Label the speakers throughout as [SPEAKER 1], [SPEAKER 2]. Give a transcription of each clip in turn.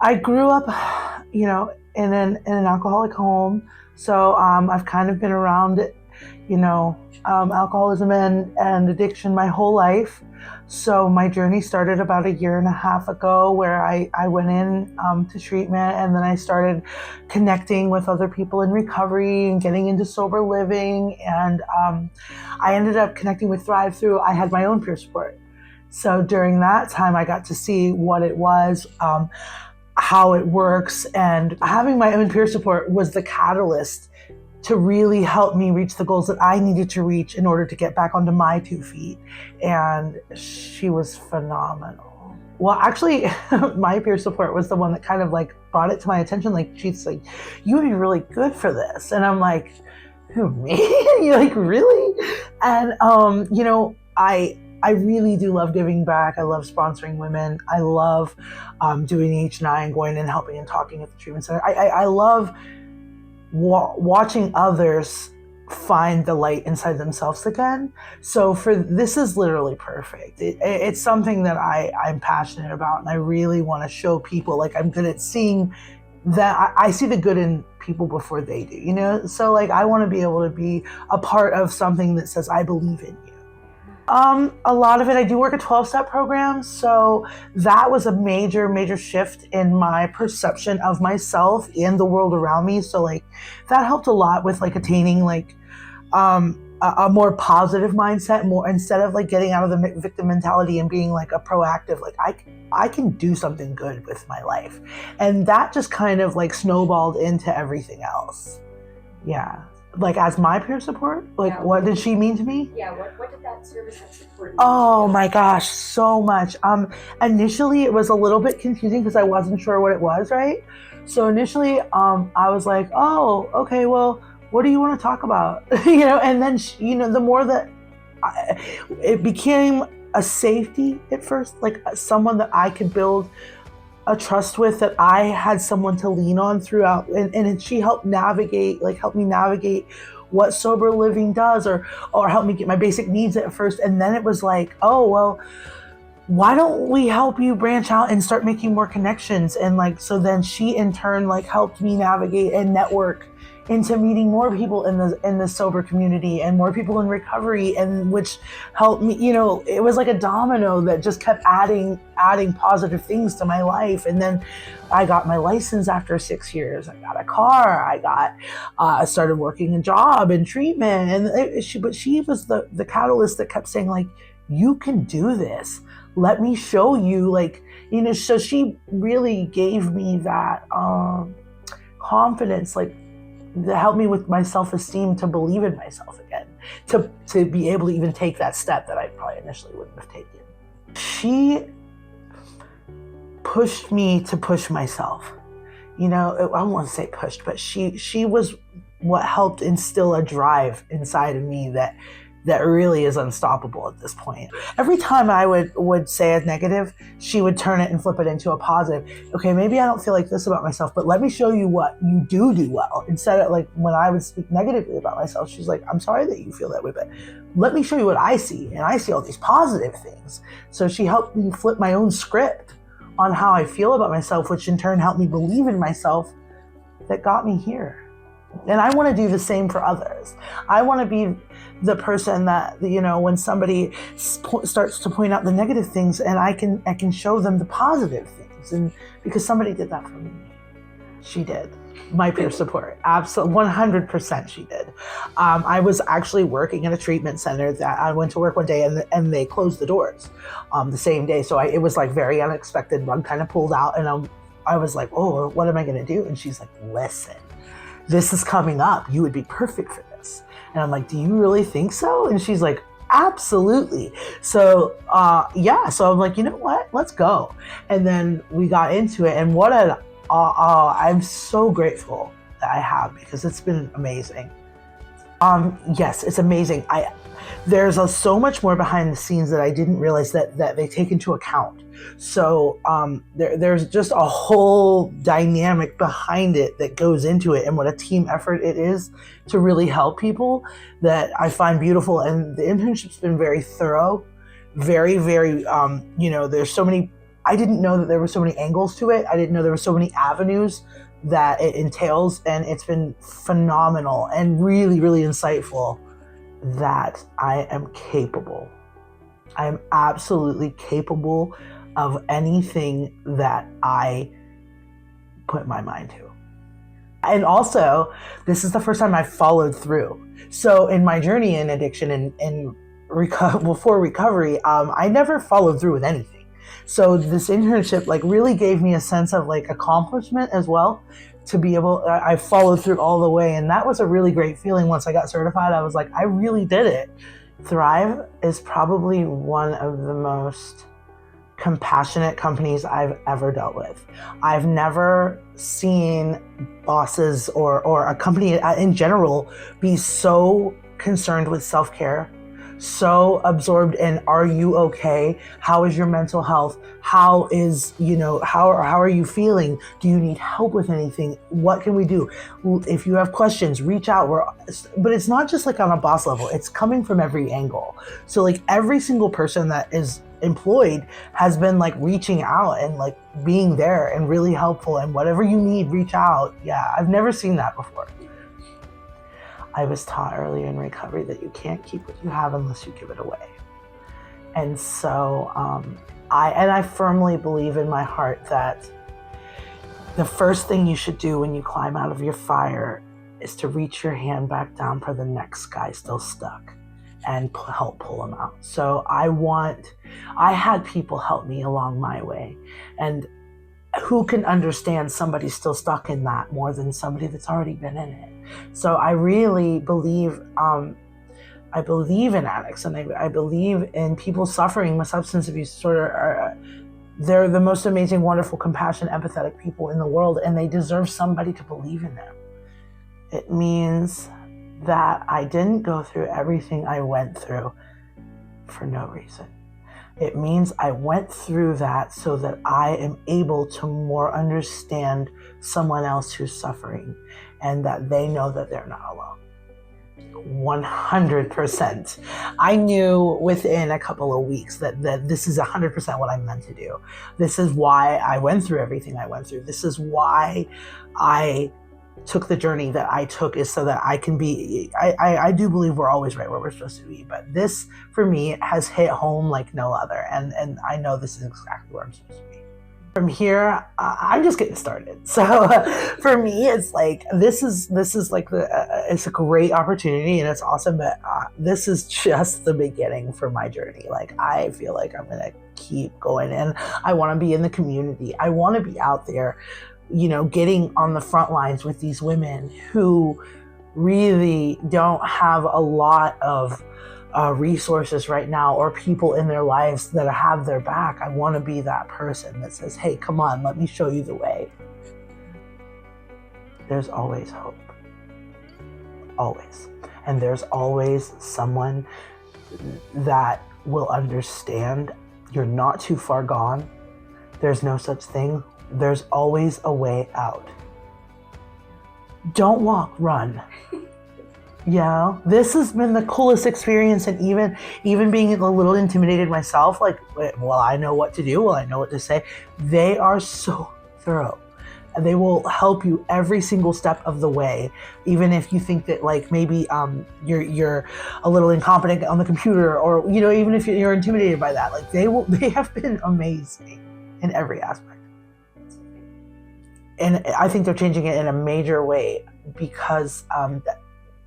[SPEAKER 1] I grew up, in an alcoholic home. So I've kind of been around it, alcoholism and addiction my whole life. So my journey started about 1.5 years ago, where I went in to treatment, and then I started connecting with other people in recovery and getting into sober living. And I ended up connecting with Thrive through, I had my own peer support. So during that time, I got to see what it was, how it works, and having my own peer support was the catalyst to really help me reach the goals that I needed to reach in order to get back onto my 2 feet. And she was phenomenal. Well, actually, my peer support was the one that kind of like brought it to my attention. Like, she's like, you would be really good for this. And I'm like, who, me? You're like, really? And, I really do love giving back. I love sponsoring women. I love doing H9, going and helping and talking at the treatment center. I love watching others find the light inside themselves again. So this is literally perfect. It's something that I'm passionate about, and I really want to show people, like, I'm good at seeing that. I see the good in people before they do, So like, I want to be able to be a part of something that says, I believe in you. A lot of it, I do work a 12-step program. So that was a major, major shift in my perception of myself and the world around me. So like, that helped a lot with like attaining like a more positive mindset, more, instead of like getting out of the victim mentality and being like a proactive, like I can do something good with my life. And that just kind of like snowballed into everything else. Yeah. Like, as my peer support, like, yeah. What did she mean to me?
[SPEAKER 2] Yeah, what did that service and support mean?
[SPEAKER 1] Oh my gosh, so much. Initially it was a little bit confusing because I wasn't sure what it was, right? So initially, I was like, oh, okay, well, what do you want to talk about? And then, the more that it became a safety at first, like someone that I could build a trust with, that I had someone to lean on throughout, and she helped me navigate what sober living does, or help me get my basic needs at first. And then it was like, oh, well, why don't we help you branch out and start making more connections? And like, so then she in turn like helped me navigate and network into meeting more people in the sober community and more people in recovery, and which helped me, it was like a domino that just kept adding positive things to my life. And then I got my license after 6 years. I got a car. I started working a job in treatment, and she was the catalyst that kept saying like, you can do this. Let me show you, like, so she really gave me that confidence, like, to help me with my self-esteem, to believe in myself again, to be able to even take that step that I probably initially wouldn't have taken. She pushed me to push myself. I don't want to say pushed, but she was what helped instill a drive inside of me that really is unstoppable at this point. Every time I would say a negative, she would turn it and flip it into a positive. Okay, maybe I don't feel like this about myself, but let me show you what you do well. Instead of like, when I would speak negatively about myself, she's like, I'm sorry that you feel that way, but let me show you what I see. And I see all these positive things. So she helped me flip my own script on how I feel about myself, which in turn helped me believe in myself, that got me here. And I want to do the same for others. I want to be the person that, when somebody starts to point out the negative things, and I can show them the positive things. And because somebody did that for me. She did. My peer support. Absolutely. 100% she did. I was actually working in a treatment center that I went to work one day, and they closed the doors the same day. So it was like very unexpected. Rug kind of pulled out, and I was like, oh, what am I going to do? And she's like, listen, this is coming up. You would be perfect for this. And I'm like, do you really think so? And she's like, absolutely. So, so I'm like, you know what? Let's go. And then we got into it, and I'm so grateful that I have, because it's been amazing. Yes, it's amazing. There's so much more behind the scenes that I didn't realize that they take into account. So there's just a whole dynamic behind it that goes into it, and what a team effort it is to really help people, that I find beautiful. And the internship's been very thorough, very, very, there's so many I didn't know that there were so many angles to it. I didn't know there were so many avenues that it entails, and it's been phenomenal and really, really insightful that I am capable. I am absolutely capable of anything that I put my mind to. And also, this is the first time I've followed through. So in my journey in addiction and before recovery, I never followed through with anything. So this internship like really gave me a sense of like accomplishment as well, to be able, I followed through all the way. And that was a really great feeling. Once I got certified, I was like, I really did it. Thrive is probably one of the most compassionate companies I've ever dealt with. I've never seen bosses or a company in general be so concerned with self-care, so absorbed in, are you okay? How is your mental health? How is, how are you feeling? Do you need help with anything? What can we do? If you have questions, reach out. But it's not just like on a boss level, it's coming from every angle. So like every single person that is employed has been like reaching out and like being there and really helpful, and whatever you need, reach out. Yeah, I've never seen that before. I was taught early in recovery that you can't keep what you have unless you give it away. And so I firmly believe in my heart that the first thing you should do when you climb out of your fire is to reach your hand back down for the next guy still stuck and help pull him out. So I had people help me along my way. And who can understand somebody still stuck in that more than somebody that's already been in it? So I really believe, I believe in addicts, and I believe in people suffering with substance abuse disorder. They're the most amazing, wonderful, compassionate, empathetic people in the world, and they deserve somebody to believe in them. It means that I didn't go through everything I went through for no reason. It means I went through that so that I am able to more understand someone else who's suffering, and that they know that they're not alone. 100%. I knew within a couple of weeks that this is 100% what I'm meant to do. This is why I went through everything I went through. This is why I took the journey that I took, is so that I can be, I do believe we're always right where we're supposed to be, but this for me has hit home like no other, and I know this is exactly where I'm supposed to be. From here, I'm just getting started. So for me, it's like, this is like it's a great opportunity and it's awesome, but this is just the beginning for my journey. Like, I feel like I'm gonna keep going, and I wanna be in the community. I wanna be out there, getting on the front lines with these women who really don't have a lot of resources right now, or people in their lives that have their back. I want to be that person that says, hey, come on, let me show you the way. There's always hope. Always. And there's always someone that will understand. You're not too far gone. There's no such thing. There's always a way out. Don't walk, run. This has been the coolest experience, and even being a little intimidated myself, like, well, I know what to do, well, I know what to say. They are so thorough. They will help you every single step of the way, even if you think that like maybe you're a little incompetent on the computer, or even if you're intimidated by that. Like, they have been amazing in every aspect. And I think they're changing it in a major way, because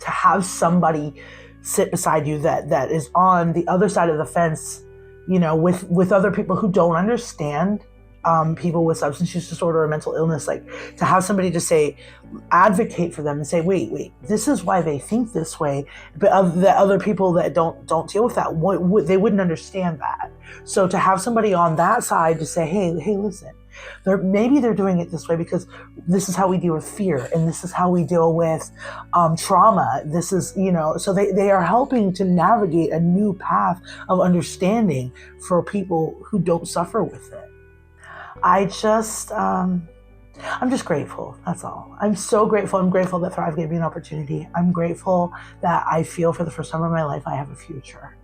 [SPEAKER 1] to have somebody sit beside you that is on the other side of the fence, with other people who don't understand people with substance use disorder or mental illness, like to have somebody to say, advocate for them and say, wait, this is why they think this way, but the other people that don't deal with that, they wouldn't understand that. So to have somebody on that side to say, hey, listen, maybe they're doing it this way because this is how we deal with fear, and this is how we deal with trauma. This is, so they are helping to navigate a new path of understanding for people who don't suffer with it. I'm just grateful. That's all. I'm so grateful. I'm grateful that Thrive gave me an opportunity. I'm grateful that I feel for the first time in my life I have a future.